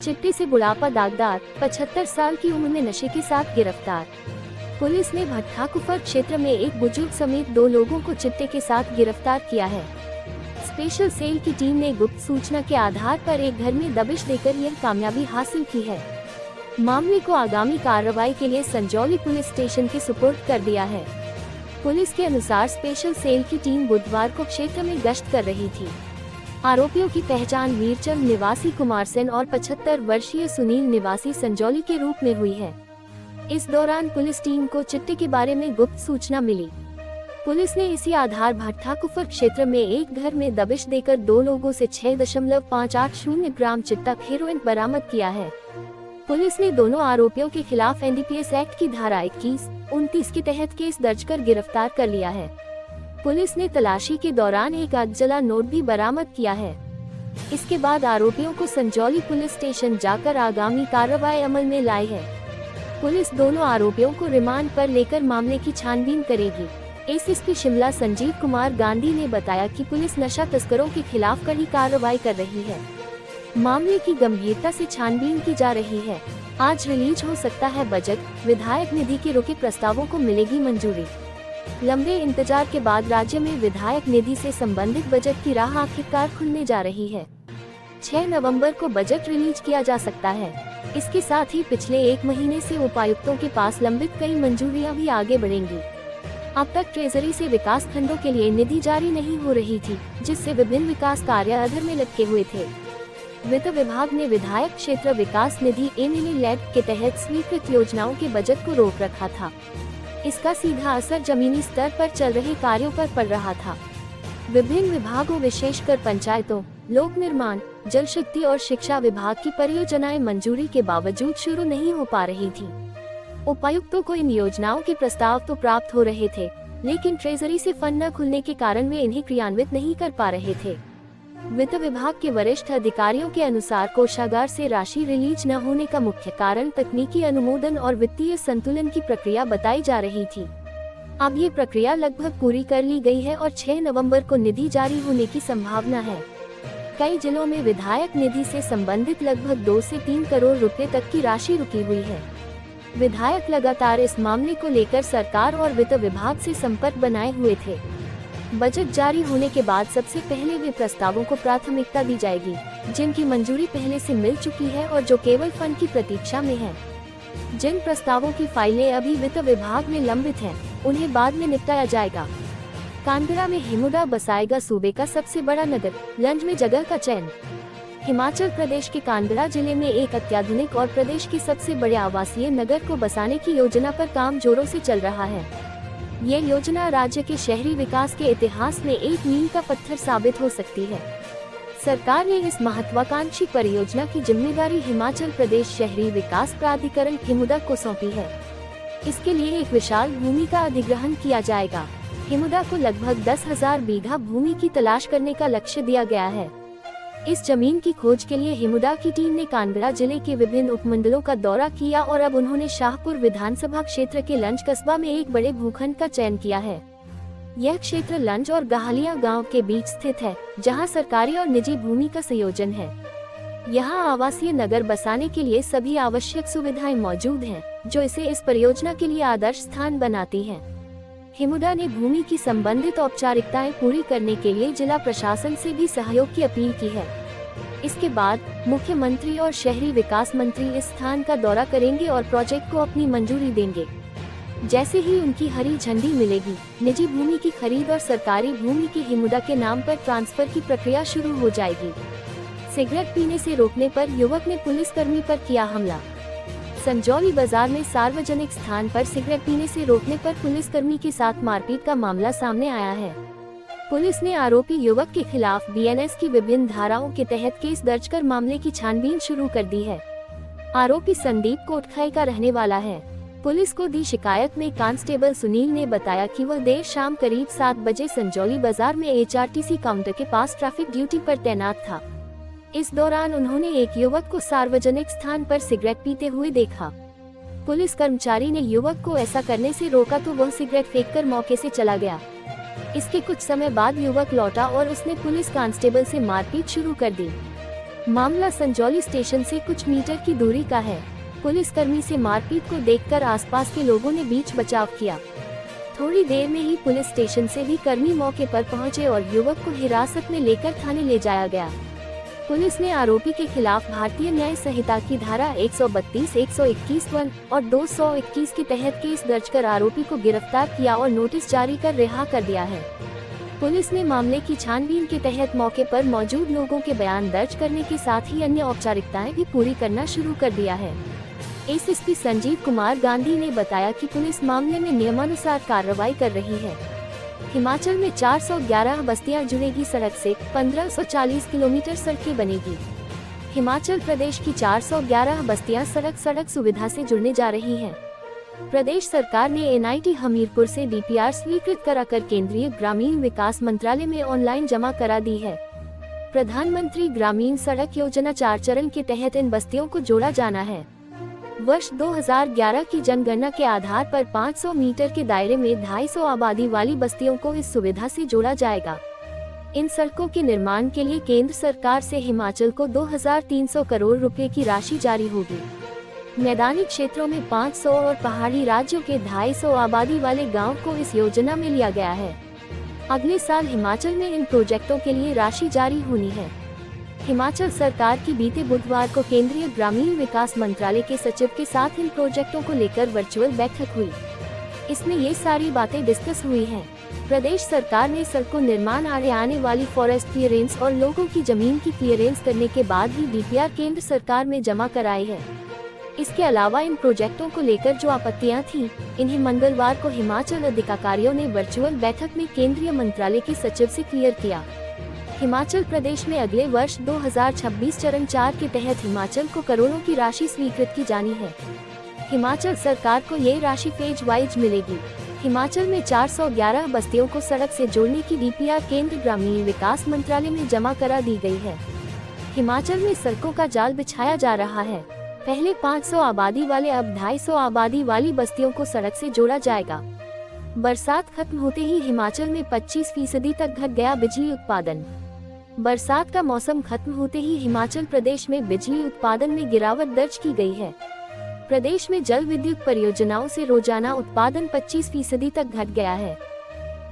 चिट्टे से बुढ़ापा दागदार, 75 साल की उम्र में नशे के साथ गिरफ्तार। पुलिस ने भट्टा कुफर क्षेत्र में एक बुजुर्ग समेत 2 लोगों को चिट्टे के साथ गिरफ्तार किया है। स्पेशल सेल की टीम ने गुप्त सूचना के आधार पर एक घर में दबिश देकर यह कामयाबी हासिल की है। मामले को आगामी कार्रवाई के लिए संजौली पुलिस स्टेशन के सुपुर्द कर दिया है। पुलिस के अनुसार स्पेशल सेल की टीम बुधवार को क्षेत्र में गश्त कर रही थी। आरोपियों की पहचान वीरचंद निवासी कुमारसेन और 75 वर्षीय सुनील निवासी संजौली के रूप में हुई है। इस दौरान पुलिस टीम को चिट्टे के बारे में गुप्त सूचना मिली। पुलिस ने इसी आधार भट्टा कुफर क्षेत्र में एक घर में दबिश देकर 2 लोगों से 6.580 ग्राम चिट्टा हेरोइन बरामद किया है। पुलिस ने दोनों आरोपियों के खिलाफ एनडीपीएस एक्ट की धारा 21-29 के तहत केस दर्ज कर गिरफ्तार कर लिया है। पुलिस ने तलाशी के दौरान एक अधजला नोट भी बरामद किया है। इसके बाद आरोपियों को संजौली पुलिस स्टेशन जाकर आगामी कार्रवाई अमल में लाई है। पुलिस दोनों आरोपियों को रिमांड पर लेकर मामले की छानबीन करेगी। एसएसपी शिमला संजीव कुमार गांधी ने बताया कि पुलिस नशा तस्करों के खिलाफ कड़ी कार्रवाई कर रही है। मामले की गंभीरता से छानबीन की जा रही है। आज रिलीज हो सकता है बजट, विधायक निधि के रुके प्रस्तावों को मिलेगी मंजूरी। लंबे इंतजार के बाद राज्य में विधायक निधि से संबंधित बजट की राह आखिरकार खुलने जा रही है। 6 नवंबर को बजट रिलीज किया जा सकता है। इसके साथ ही पिछले 1 महीने से उपायुक्तों के पास लंबित कई मंजूरियां भी आगे बढ़ेंगी। अब तक ट्रेजरी से विकास खंडों के लिए निधि जारी नहीं हो रही थी, जिससे विभिन्न विकास कार्य अधर में लटके हुए थे। वित्त विभाग ने विधायक क्षेत्र विकास निधि (NLA) के तहत स्वीकृत योजनाओं के बजट को रोक रखा था। इसका सीधा असर जमीनी स्तर पर चल रहे कार्यों पर पड़ रहा था। विभिन्न विभागों विशेषकर पंचायतों, लोक निर्माण, जल शक्ति और शिक्षा विभाग की परियोजनाएं मंजूरी के बावजूद शुरू नहीं हो पा रही थी। उपायुक्तों को इन योजनाओं के प्रस्ताव तो प्राप्त हो रहे थे, लेकिन ट्रेजरी से फंड न खुलने के कारण वे इन्हें क्रियान्वित नहीं कर पा रहे थे। वित्त विभाग के वरिष्ठ अधिकारियों के अनुसार कोषागार से राशि रिलीज न होने का मुख्य कारण तकनीकी अनुमोदन और वित्तीय संतुलन की प्रक्रिया बताई जा रही थी। अब ये प्रक्रिया लगभग पूरी कर ली गई है और 6 नवंबर को निधि जारी होने की संभावना है। कई जिलों में विधायक निधि से संबंधित लगभग 2 से 3 करोड़ रुपए तक की राशि रुकी हुई है। विधायक लगातार इस मामले को लेकर सरकार और वित्त विभाग से संपर्क बनाए हुए थे। बजट जारी होने के बाद सबसे पहले वे प्रस्तावों को प्राथमिकता दी जाएगी, जिनकी मंजूरी पहले से मिल चुकी है और जो केवल फंड की प्रतीक्षा में है। जिन प्रस्तावों की फाइलें अभी वित्त विभाग में लंबित हैं, उन्हें बाद में निपटाया जाएगा। कानबरा में हिमुडा बसाएगा सूबे का सबसे बड़ा नगर, लंज में जगह का चयन। हिमाचल प्रदेश के कानबरा जिले में एक अत्याधुनिक और प्रदेश के सबसे बड़े आवासीय नगर को बसाने की योजना पर काम जोरों से चल रहा है। ये योजना राज्य के शहरी विकास के इतिहास में एक मील का पत्थर साबित हो सकती है। सरकार ने इस महत्वाकांक्षी परियोजना की जिम्मेदारी हिमाचल प्रदेश शहरी विकास प्राधिकरण हिमुडा को सौंपी है। इसके लिए एक विशाल भूमि का अधिग्रहण किया जाएगा। हिमुडा को लगभग 10,000 बीघा भूमि की तलाश करने का लक्ष्य दिया गया है। इस जमीन की खोज के लिए हिमुडा की टीम ने कानबरा जिले के विभिन्न उपमंडलों का दौरा किया और अब उन्होंने शाहपुर विधानसभा क्षेत्र के लंज कस्बा में एक बड़े भूखंड का चयन किया है। यह क्षेत्र लंज और गाहलिया गांव के बीच स्थित है, जहां सरकारी और निजी भूमि का संयोजन है। यहां आवासीय नगर बसाने के लिए सभी आवश्यक सुविधाएं मौजूद हैं, जो इसे इस परियोजना के लिए आदर्श स्थान बनाती हैं। हिमुडा ने भूमि की संबंधित औपचारिकताएं पूरी करने के लिए जिला प्रशासन से भी सहयोग की अपील की है। इसके बाद मुख्यमंत्री और शहरी विकास मंत्री इस स्थान का दौरा करेंगे और प्रोजेक्ट को अपनी मंजूरी देंगे। जैसे ही उनकी हरी झंडी मिलेगी, निजी भूमि की खरीद और सरकारी भूमि की हिमुडा के नाम पर ट्रांसफर की प्रक्रिया शुरू हो जाएगी। सिगरेट पीने से रोकने पर युवक ने पुलिसकर्मी पर किया हमला। संजौली बाजार में सार्वजनिक स्थान पर सिगरेट पीने से रोकने पर पुलिसकर्मी के साथ मारपीट का मामला सामने आया है। पुलिस ने आरोपी युवक के खिलाफ बीएनएस की विभिन्न धाराओं के तहत केस दर्ज कर मामले की छानबीन शुरू कर दी है। आरोपी संदीप कोटखाई का रहने वाला है। पुलिस को दी शिकायत में कांस्टेबल सुनील ने बताया कि वह देर शाम करीब 7 बजे संजौली बाजार में HRTC काउंटर के पास ट्रैफिक ड्यूटी पर तैनात था। इस दौरान उन्होंने एक युवक को सार्वजनिक स्थान पर सिगरेट पीते हुए देखा। पुलिस कर्मचारी ने युवक को ऐसा करने से रोका तो वह सिगरेट फेंककर मौके से चला गया। इसके कुछ समय बाद युवक लौटा और उसने पुलिस कांस्टेबल से मारपीट शुरू कर दी। मामला संजौली स्टेशन से कुछ मीटर की दूरी का है। पुलिसकर्मी से मारपीट को देखकर आसपास के लोगों ने बीच बचाव किया। थोड़ी देर में ही पुलिस स्टेशन से भी कर्मी मौके पर पहुंचे और युवक को हिरासत में लेकर थाने ले जाया गया। पुलिस ने आरोपी के खिलाफ भारतीय न्याय संहिता की धारा 132, 121 और 221 के तहत केस दर्ज कर आरोपी को गिरफ्तार किया और नोटिस जारी कर रिहा कर दिया है। पुलिस ने मामले की छानबीन के तहत मौके पर मौजूद लोगों के बयान दर्ज करने के साथ ही अन्य औपचारिकताएं भी पूरी करना शुरू कर दिया है। एसएसपी संजीव कुमार गांधी ने बताया कि पुलिस मामले में नियमानुसार कार्रवाई कर रही है। हिमाचल में 411 बस्तियां जुड़ेगी सड़क से, 1540 किलोमीटर सड़कें बनेगी। हिमाचल प्रदेश की 411 बस्तियां सड़क सुविधा से जुड़ने जा रही हैं। प्रदेश सरकार ने एनआईटी हमीरपुर से डीपीआर स्वीकृत कराकर केंद्रीय ग्रामीण विकास मंत्रालय में ऑनलाइन जमा करा दी है। प्रधानमंत्री ग्रामीण सड़क योजना 4 चरण के तहत इन बस्तियों को जोड़ा जाना है। वर्ष 2011 की जनगणना के आधार पर 500 मीटर के दायरे में 250 आबादी वाली बस्तियों को इस सुविधा से जोड़ा जाएगा। इन सड़कों के निर्माण के लिए केंद्र सरकार से हिमाचल को 2300 करोड़ रुपए की राशि जारी होगी। मैदानी क्षेत्रों में 500 और पहाड़ी राज्यों के 250 आबादी वाले गांव को इस योजना में लिया गया है। अगले साल हिमाचल में इन प्रोजेक्टों के लिए राशि जारी होनी है। हिमाचल सरकार की बीते बुधवार को केंद्रीय ग्रामीण विकास मंत्रालय के सचिव के साथ इन प्रोजेक्टों को लेकर वर्चुअल बैठक हुई। इसमें ये सारी बातें डिस्कस हुई हैं। प्रदेश सरकार ने सड़कों निर्माण आने वाली फॉरेस्ट क्लियरेंस और लोगों की जमीन की क्लियरेंस करने के बाद ही डीपीआर केंद्र सरकार में जमा कराई है। इसके अलावा इन प्रोजेक्टों को लेकर जो आपत्तियां थीं, इन्हें मंगलवार को हिमाचल अधिकारियों ने वर्चुअल बैठक में केंद्रीय मंत्रालय के सचिव से क्लियर किया। हिमाचल प्रदेश में अगले वर्ष 2026 चरण 4 के तहत हिमाचल को करोड़ों की राशि स्वीकृत की जानी है। हिमाचल सरकार को ये राशि फेज वाइज मिलेगी। हिमाचल में 411 बस्तियों को सड़क से जोड़ने की डीपीआर केंद्र ग्रामीण विकास मंत्रालय में जमा करा दी गई है। हिमाचल में सड़कों का जाल बिछाया जा रहा है। पहले 500 आबादी वाले अब 250 आबादी वाली बस्तियों को सड़क से जोड़ा जाएगा। बरसात खत्म होते ही हिमाचल में 25% तक घट गया बिजली उत्पादन। बरसात का मौसम खत्म होते ही हिमाचल प्रदेश में बिजली उत्पादन में गिरावट दर्ज की गई है। प्रदेश में जल विद्युत परियोजनाओं से रोजाना उत्पादन 25% तक घट गया है।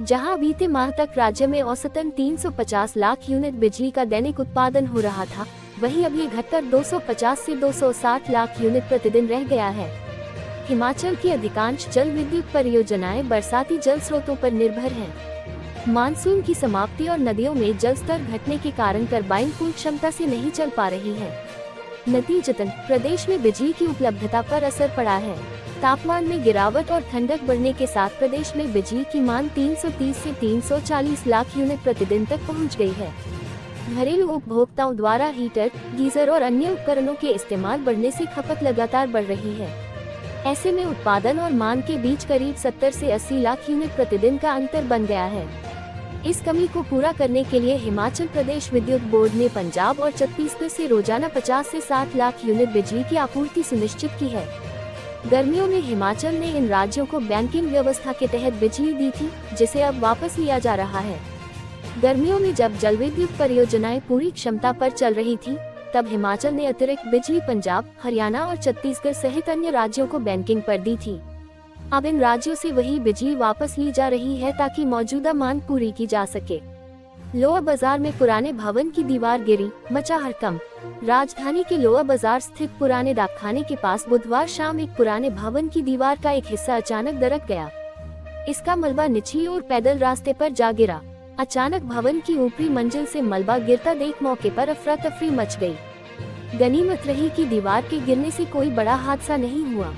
जहां बीते माह तक राज्य में औसतन 350 लाख यूनिट बिजली का दैनिक उत्पादन हो रहा था, वहीं अब ये घटकर 250 से 260 लाख यूनिट प्रतिदिन रह गया है। हिमाचल की अधिकांश जल विद्युत परियोजनाएं बरसाती जल स्रोतों पर निर्भर हैं। मानसून की समाप्ति और नदियों में जल स्तर घटने के कारण टरबाइन पूर्ण क्षमता से नहीं चल पा रही है। नतीजतन प्रदेश में बिजली की उपलब्धता पर असर पड़ा है। तापमान में गिरावट और ठंडक बढ़ने के साथ प्रदेश में बिजली की मांग 330 से 340 लाख यूनिट प्रतिदिन तक पहुंच गई है। घरेलू उपभोक्ताओं द्वारा हीटर, गीजर और अन्य उपकरणों के इस्तेमाल बढ़ने से खपत लगातार बढ़ रही है। ऐसे में उत्पादन और मांग के बीच करीब 70 से 80 लाख यूनिट प्रतिदिन का अंतर बन गया है। इस कमी को पूरा करने के लिए हिमाचल प्रदेश विद्युत बोर्ड ने पंजाब और छत्तीसगढ़ से रोजाना 50 से 60 लाख यूनिट बिजली की आपूर्ति सुनिश्चित की है। गर्मियों में हिमाचल ने इन राज्यों को बैंकिंग व्यवस्था के तहत बिजली दी थी, जिसे अब वापस लिया जा रहा है। गर्मियों में जब जल विद्युत परियोजनाएं पूरी क्षमता पर चल रही थी, तब हिमाचल ने अतिरिक्त बिजली पंजाब, हरियाणा और छत्तीसगढ़ सहित अन्य राज्यों को बैंकिंग पर दी थी। अब इन राज्यों से वही बिजली वापस ली जा रही है ताकि मौजूदा मांग पूरी की जा सके। लोअर बाजार में पुराने भवन की दीवार गिरी, मचा हड़कंप। राजधानी के लोअर बाजार स्थित पुराने डाकखाने के पास बुधवार शाम एक पुराने भवन की दीवार का एक हिस्सा अचानक दरक गया। इसका मलबा निचली और पैदल रास्ते पर जा गिरा। अचानक भवन की ऊपरी मंजिल से मलबा गिरता देख मौके पर अफरा तफरी मच गई। गनीमत रही कि दीवार के गिरने से कोई बड़ा हादसा नहीं हुआ।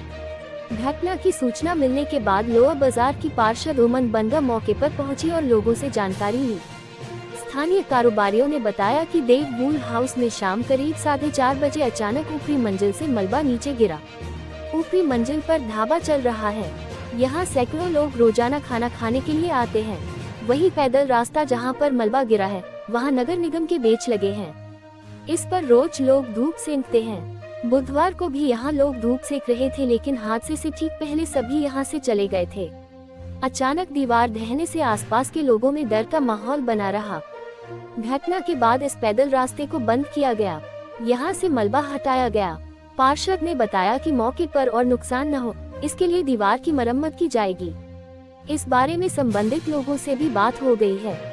घटना की सूचना मिलने के बाद लोअर बाजार की पार्षद ओमन बनगा मौके पर पहुंची और लोगों से जानकारी ली। स्थानीय कारोबारियों ने बताया कि देव वूल हाउस में शाम करीब 4:30 बजे अचानक ऊपरी मंजिल से मलबा नीचे गिरा। ऊपरी मंजिल पर ढाबा चल रहा है। यहाँ सैकड़ों लोग रोजाना खाना खाने के लिए आते हैं। वही पैदल रास्ता जहाँ पर मलबा गिरा है, वहाँ नगर निगम के बेच लगे हैं। इस पर रोज लोग धूप सेंकते हैं। बुधवार को भी यहाँ लोग धूप सेक रहे थे, लेकिन हादसे से ठीक पहले सभी यहाँ से चले गए थे। अचानक दीवार ढहने से आसपास के लोगों में डर का माहौल बना रहा। घटना के बाद इस पैदल रास्ते को बंद किया गया। यहाँ से मलबा हटाया गया। पार्षद ने बताया कि मौके पर और नुकसान न हो, इसके लिए दीवार की मरम्मत की जाएगी। इस बारे में संबंधित लोगों से भी बात हो गई है।